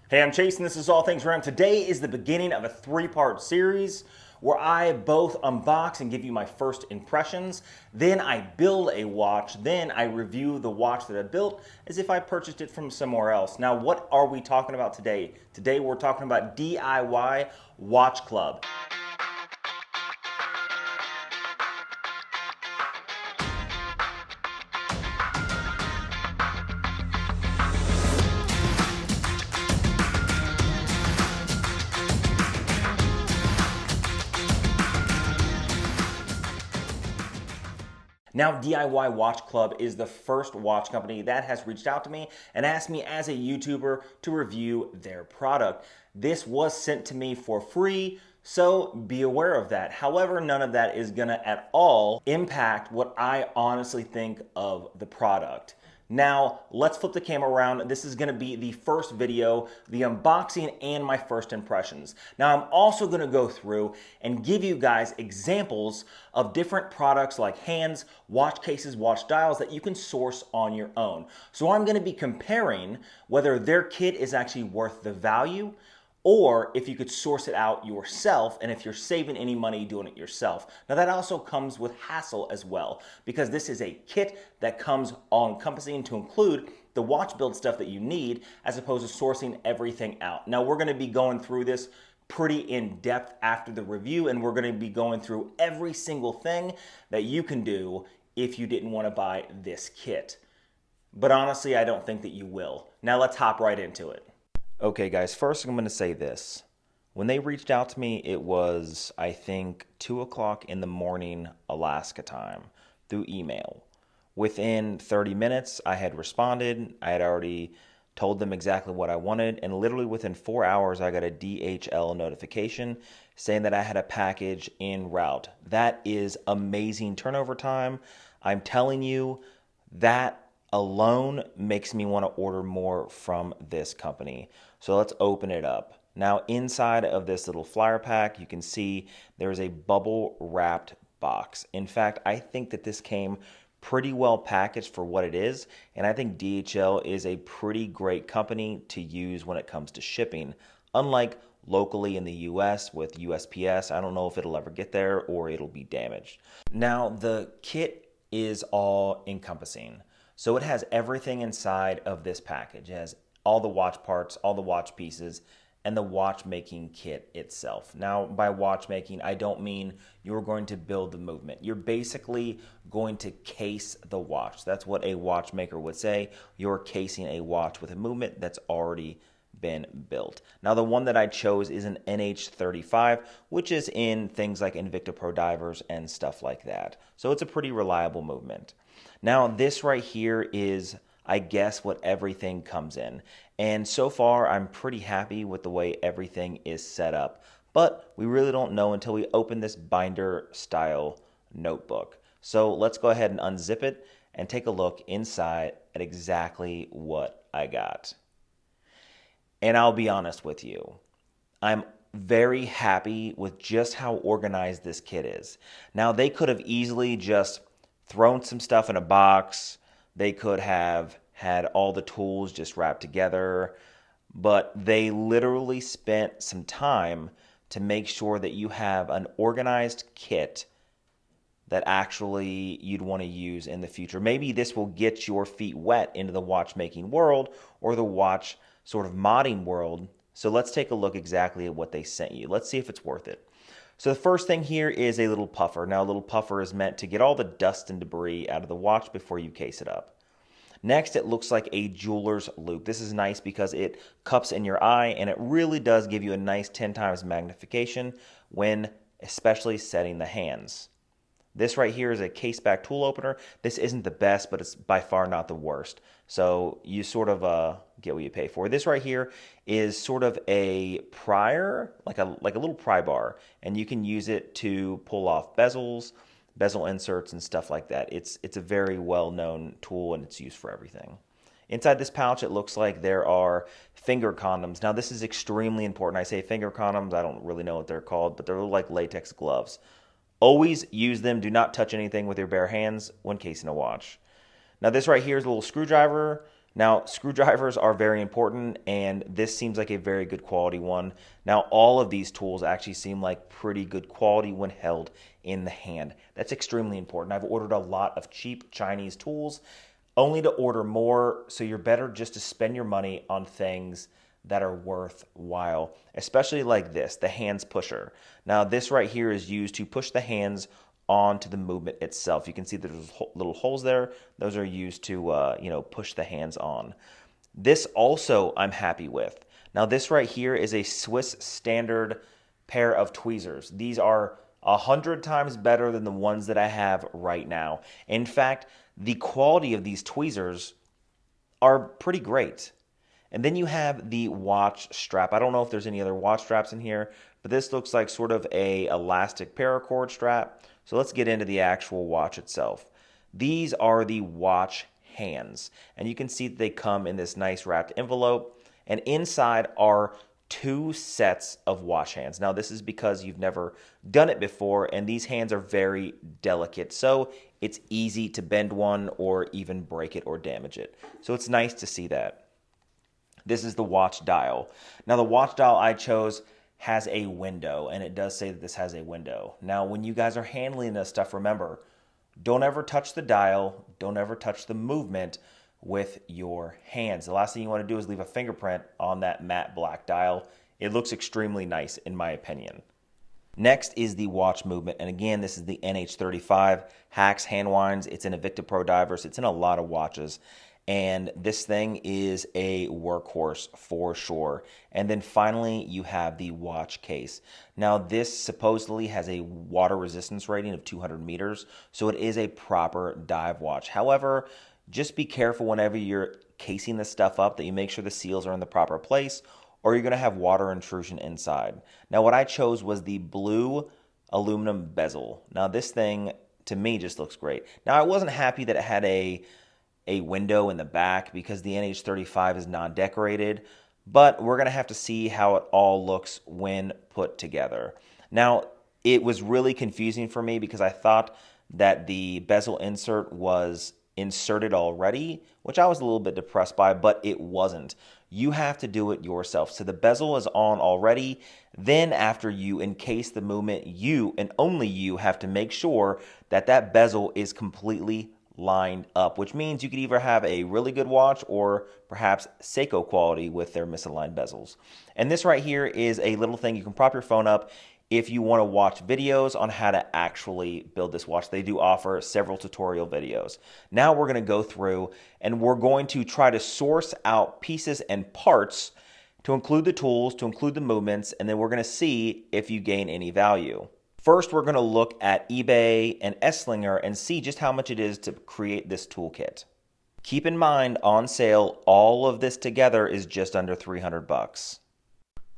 Hey, I'm Chase and this is All Things Ram. Today is the beginning of a three-part series where I both unbox and give you my first impressions, then I build a watch, then I review the watch that I built as if I purchased it from somewhere else. Now, what are we talking about today? Today we're talking about DIY Watch Club. Now, DIY Watch Club is the first watch company that has reached out to me and asked me as a YouTuber to review their product. This was sent to me for free, so be aware of that. However, none of that is gonna at all impact what I honestly think of the product. Now, let's flip the camera around. This is gonna be the first video, the unboxing and my first impressions. Now, I'm also gonna go through and give you guys examples of different products like hands, watch cases, watch dials that you can source on your own. So I'm gonna be comparing whether their kit is actually worth the value or if you could source it out yourself and if you're saving any money doing it yourself. Now that also comes with hassle as well because this is a kit that comes all encompassing to include the watch build stuff that you need as opposed to sourcing everything out. Now we're gonna be going through this pretty in depth after the review and we're gonna be going through every single thing that you can do if you didn't wanna buy this kit. But honestly, I don't think that you will. Now let's hop right into it. Okay guys, first I'm going to say this. When they reached out to me, it was, I think, 2 o'clock in the morning Alaska time through email. Within 30 minutes, I had responded. I had already told them exactly what I wanted, and literally within 4 hours, I got a DHL notification saying that I had a package en route. That is amazing turnover time. I'm telling you, that alone makes me want to order more from this company. So let's open it up. Now inside of this little flyer pack, you can see there's a bubble wrapped box. In fact, I think that this came pretty well packaged for what it is. And I think DHL is a pretty great company to use when it comes to shipping. Unlike locally in the US with USPS, I don't know if it'll ever get there or it'll be damaged. Now the kit is all encompassing. So it has everything inside of this package. It has all the watch parts, all the watch pieces, and the watchmaking kit itself. Now, by watchmaking, I don't mean you're going to build the movement. You're basically going to case the watch. That's what a watchmaker would say. You're casing a watch with a movement that's already been built. Now, the one that I chose is an NH35, which is in things like Invicta Pro divers and stuff like that. So it's a pretty reliable movement. Now, this right here is, I guess, what everything comes in. And so far, I'm pretty happy with the way everything is set up. But we really don't know until we open this binder style notebook. So let's go ahead and unzip it and take a look inside at exactly what I got. And I'll be honest with you, I'm very happy with just how organized this kit is. Now, they could have easily just thrown some stuff in a box. They could have had all the tools just wrapped together, but they literally spent some time to make sure that you have an organized kit that actually you'd want to use in the future. Maybe this will get your feet wet into the watchmaking world or the watch sort of modding world. So let's take a look exactly at what they sent you. Let's see if it's worth it. So the first thing here is a little puffer. Now a little puffer is meant to get all the dust and debris out of the watch before you case it up. Next, it looks like a jeweler's loupe. This is nice because it cups in your eye and it really does give you a nice 10 times magnification when especially setting the hands. This right here is a case back tool opener. This isn't the best, but it's by far not the worst. So you sort of get what you pay for. This right here is sort of a prier, like a little pry bar, and you can use it to pull off bezels, bezel inserts, and stuff like that. It's a very well-known tool, and it's used for everything. Inside this pouch, it looks like there are finger condoms. Now, this is extremely important. I say finger condoms. I don't really know what they're called, but they're like latex gloves. Always use them. Do not touch anything with your bare hands when casing a watch. Now this right here is a little screwdriver. Now, screwdrivers are very important, and this seems like a very good quality one. Now, all of these tools actually seem like pretty good quality when held in the hand. That's extremely important. I've ordered a lot of cheap Chinese tools, only to order more, so you're better just to spend your money on things that are worthwhile, especially like this, the hands pusher. Now, this right here is used to push the hands onto the movement itself. You can see there's little holes there. Those are used to push the hands on. This also I'm happy with. Now, this right here is a Swiss standard pair of tweezers. These are 100 times better than the ones that I have right now. In fact, the quality of these tweezers are pretty great. And then you have the watch strap. I don't know if there's any other watch straps in here, but this looks like sort of a elastic paracord strap. So let's get into the actual watch itself. These are the watch hands, and you can see that they come in this nice wrapped envelope, and inside are 2 sets of watch hands. Now, this is because you've never done it before, and these hands are very delicate, so it's easy to bend one or even break it or damage it. So it's nice to see that. This is the watch dial. Now, the watch dial I chose has a window, and it does say that this has a window. Now, when you guys are handling this stuff, remember, don't ever touch the dial, don't ever touch the movement with your hands. The last thing you want to do is leave a fingerprint on that matte black dial. It looks extremely nice, in my opinion. Next is the watch movement, and again, this is the NH35 Hacks hand winds. It's in a Victa Pro Divers. It's in a lot of watches. And this thing is a workhorse for sure. And then finally, you have the watch case. Now, this supposedly has a water resistance rating of 200 meters, so it is a proper dive watch. However, just be careful whenever you're casing this stuff up that you make sure the seals are in the proper place, or you're going to have water intrusion inside. Now, what I chose was the blue aluminum bezel. Now, this thing, to me, just looks great. Now, I wasn't happy that it had a window in the back because the NH35 is non-decorated, but we're going to have to see how it all looks when put together. Now, it was really confusing for me because I thought that the bezel insert was inserted already, which I was a little bit depressed by, but it wasn't. You have to do it yourself. So the bezel is on already. Then after you encase the movement, you and only you have to make sure that that bezel is completely lined up, which means you could either have a really good watch or perhaps Seiko quality with their misaligned bezels. And this right here is a little thing you can prop your phone up if you want to watch videos on how to actually build this watch. They do offer several tutorial videos. Now we're going to go through and we're going to try to source out pieces and parts to include the tools, to include the movements, and then we're going to see if you gain any value. First, we're going to look at eBay and Esslinger and see just how much it is to create this toolkit. Keep in mind, on sale, all of this together is just under 300 bucks.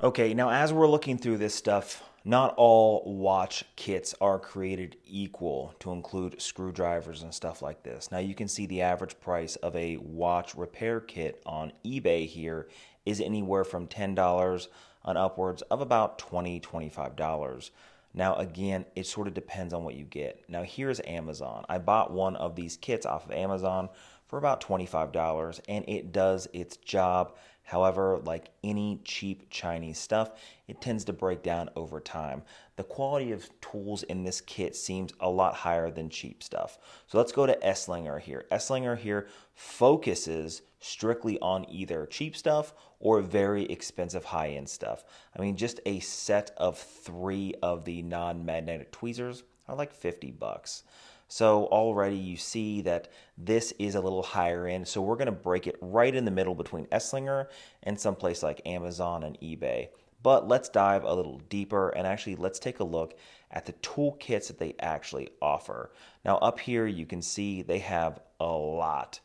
Okay, now as we're looking through this stuff, not all watch kits are created equal to include screwdrivers and stuff like this. Now you can see the average price of a watch repair kit on eBay here is anywhere from $10 on upwards of about $20, $25. Now, again, it sort of depends on what you get. Now, here's Amazon. I bought one of these kits off of Amazon for about $25, and it does its job. However, like any cheap Chinese stuff, it tends to break down over time. The quality of tools in this kit seems a lot higher than cheap stuff. So let's go to Esslinger here. Esslinger here focuses strictly on either cheap stuff or very expensive high-end stuff. I mean, just a set of 3 of the non-magnetic tweezers are like 50 bucks. So already you see that this is a little higher end. So we're going to break it right in the middle between Esslinger and someplace like Amazon and eBay. But let's dive a little deeper and actually let's take a look at the toolkits that they actually offer. Now up here you can see they have a lot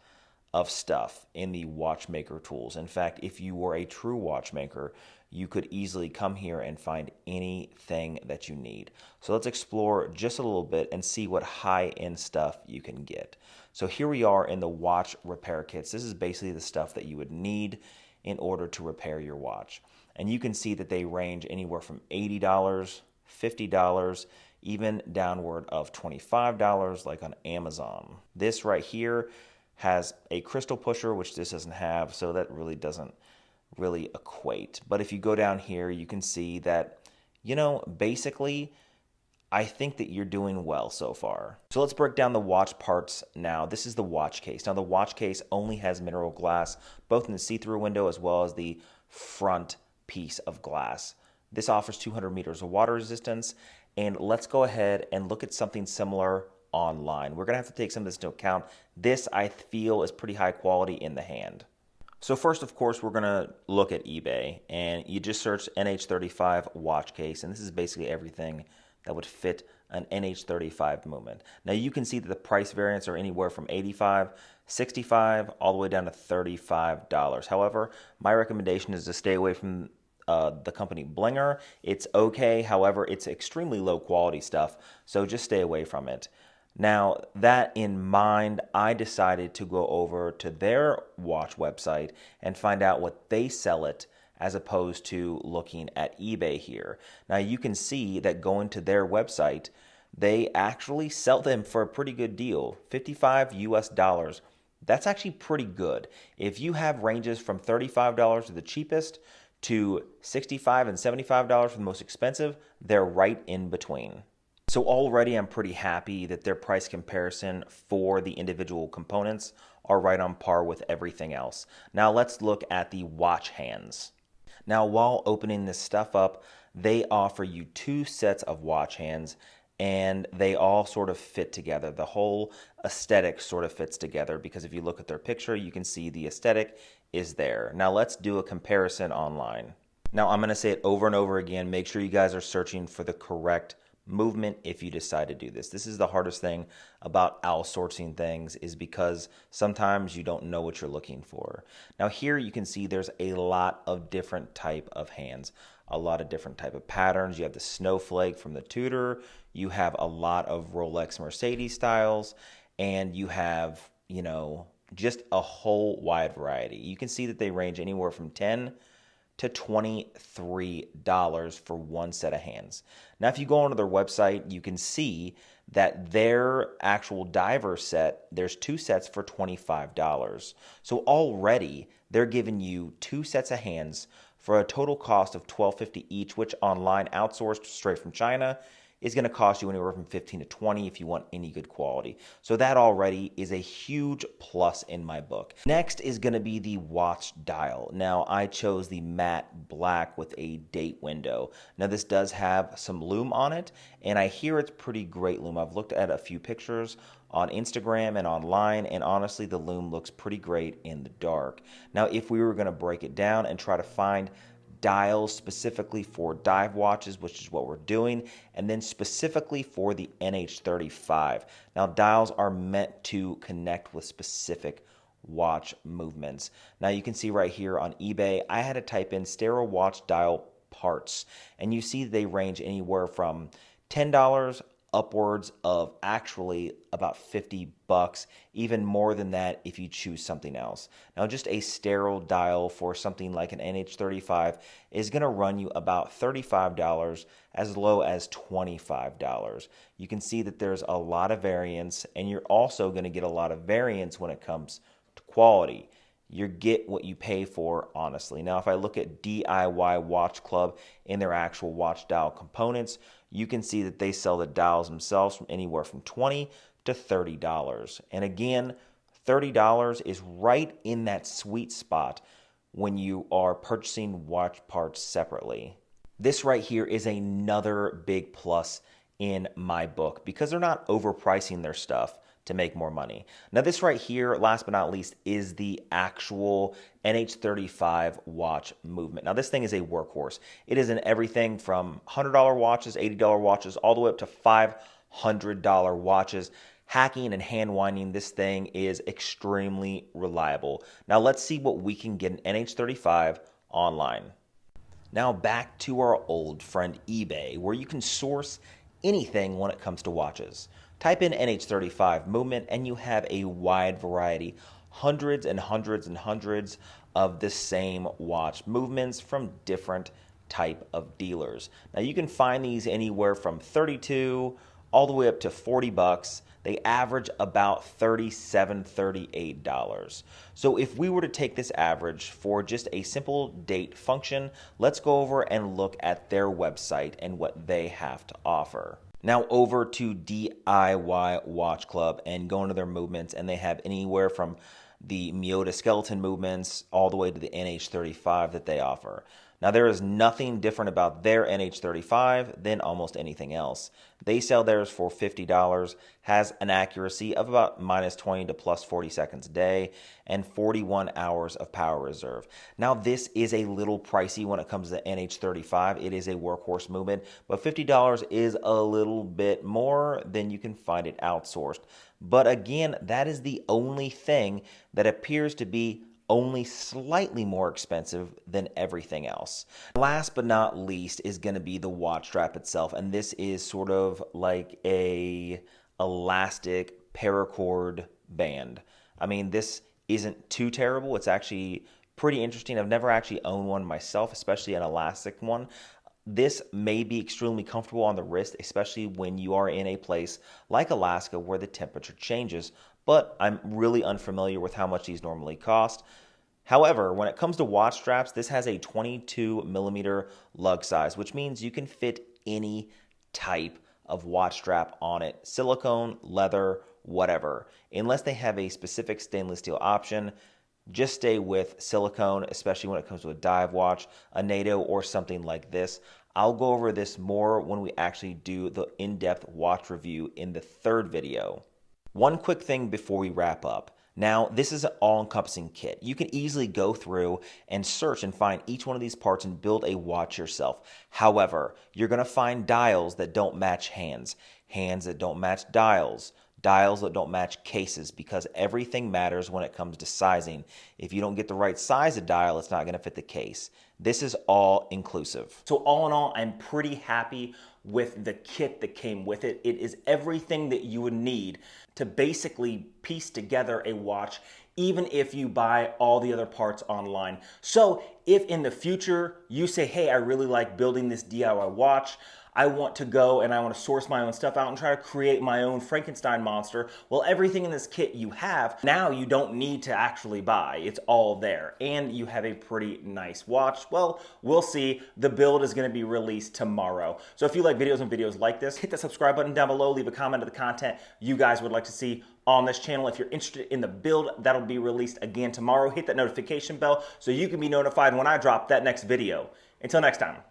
of stuff in the watchmaker tools. In fact, if you were a true watchmaker, you could easily come here and find anything that you need. So let's explore just a little bit and see what high-end stuff you can get. So here we are in the watch repair kits. This is basically the stuff that you would need in order to repair your watch. And you can see that they range anywhere from $80, $50, even downward of $25 like on Amazon. This right here has a crystal pusher, which this doesn't have, so that really doesn't really equate. But if you go down here, you can see that, you know, basically, I think that you're doing well so far. So let's break down the watch parts now. This is the watch case. Now the watch case only has mineral glass, both in the see-through window as well as the front piece of glass. This offers 200 meters of water resistance. And let's go ahead and look at something similar online. We're gonna have to take some of this into account. This, I feel, is pretty high quality in the hand. So first, of course, we're gonna look at eBay, and you just search NH35 watch case, and this is basically everything that would fit an NH35 movement. Now you can see that the price variants are anywhere from $85, $65, all the way down to $35. However, my recommendation is to stay away from the company Blinger. It's okay, however, it's extremely low quality stuff, so just stay away from it. Now, that in mind, I decided to go over to their watch website and find out what they sell it, as opposed to looking at eBay here. Now you can see that going to their website, they actually sell them for a pretty good deal, $55 US. That's actually pretty good. If you have ranges from $35 to the cheapest to $65 and $75 for the most expensive, they're right in between. So already I'm pretty happy that their price comparison for the individual components are right on par with everything else. Now let's look at the watch hands. Now, while opening this stuff up, they offer you 2 sets of watch hands, and they all sort of fit together. The whole aesthetic sort of fits together, because if you look at their picture, you can see the aesthetic is there. Now, let's do a comparison online. Now, I'm going to say it over and over again. Make sure you guys are searching for the correct movement if you decide to do this. This is the hardest thing about outsourcing things, is because sometimes you don't know what you're looking for. Now here you can see there's a lot of different type of hands, a lot of different type of patterns. You have the snowflake from the Tudor, you have a lot of Rolex Mercedes styles, and you have, you know, just a whole wide variety. You can see that they range anywhere from $10 to $23 for one set of hands. Now, if you go onto their website, you can see that their actual diver set, there's 2 sets for $25. So already they're giving you 2 sets of hands for a total cost of $12.50 each, which online outsourced straight from China is going to cost you anywhere from $15 to $20 if you want any good quality. So that already is a huge plus in my book. Next is going to be the watch dial. Now I chose the matte black with a date window. Now this does have some lume on it, and I hear it's pretty great lume. I've looked at a few pictures on Instagram and online, and honestly the lume looks pretty great in the dark. Now if we were going to break it down and try to find dials specifically for dive watches, which is what we're doing, and then specifically for the NH35. Now dials are meant to connect with specific watch movements. Now you can see right here on eBay, I had to type in stereo watch dial parts, and you see they range anywhere from $10 upwards of actually about $50, even more than that if you choose something else. Now just a sterile dial for something like an NH35 is going to run you about $35 as low as $25. You can see that there's a lot of variance, and you're also going to get a lot of variance when it comes to quality. You get what you pay for, honestly. Now, if I look at DIY Watch Club in their actual watch dial components, you can see that they sell the dials themselves from anywhere from $20 to $30. And again, $30 is right in that sweet spot when you are purchasing watch parts separately. This right here is another big plus in my book, because they're not overpricing their stuff to make more money. Now this right here, last but not least, is the actual NH35 watch movement. Now this thing is a workhorse. It is in everything from $100 watches, $80 watches, all the way up to $500 watches. Hacking and hand winding, this thing is extremely reliable. Now let's see what we can get an NH35 online. Now back to our old friend eBay, where you can source anything when it comes to watches. Type in NH35 movement and you have a wide variety, hundreds and hundreds and hundreds of the same watch movements from different type of dealers. Now you can find these anywhere from $32 all the way up to $40. they average about $37, $38. So if we were to take this average for just a simple date function, let's go over and look at their website and what they have to offer. Now over to DIY Watch Club and go into their movements, and they have anywhere from the Miyota skeleton movements all the way to the NH35 that they offer. Now there is nothing different about their NH35 than almost anything else. They sell theirs for $50, has an accuracy of about -20 to +40 seconds a day, and 41 hours of power reserve. Now this is a little pricey when it comes to NH35. It is a workhorse movement, but $50 is a little bit more than you can find it outsourced. But again, that is the only thing that appears to be only slightly more expensive than everything else. Last but not least is going to be the watch strap itself, and this is sort of like a elastic paracord band. I mean, this isn't too terrible. It's actually pretty interesting. I've never actually owned one myself, especially an elastic one. This may be extremely comfortable on the wrist, especially when you are in a place like Alaska where the temperature changes, but I'm really unfamiliar with how much these normally cost. However, when it comes to watch straps, this has a 22mm lug size, which means you can fit any type of watch strap on it. Silicone, leather, whatever. Unless they have a specific stainless steel option, just stay with silicone, especially when it comes to a dive watch, a NATO, or something like this. I'll go over this more when we actually do the in-depth watch review in the third video. One quick thing before we wrap up. Now, this is an all-encompassing kit. You can easily go through and search and find each one of these parts and build a watch yourself. However, you're going to find dials that don't match hands, hands that don't match dials, dials that don't match cases, because everything matters when it comes to sizing. If you don't get the right size of dial, it's not going to fit the case. This is all inclusive. So all in all, I'm pretty happy with the kit that came with it. It is everything that you would need to basically piece together a watch, even if you buy all the other parts online. So if in the future you say, hey, I really like building this DIY watch, I want to go and I want to source my own stuff out and try to create my own Frankenstein monster. Well, everything in this kit you have, now you don't need to actually buy. It's all there. And you have a pretty nice watch. Well, we'll see. The build is going to be released tomorrow. So if you like videos like this, hit the subscribe button down below. Leave a comment of the content you guys would like to see on this channel. If you're interested in the build, that'll be released again tomorrow. Hit that notification bell so you can be notified when I drop that next video. Until next time.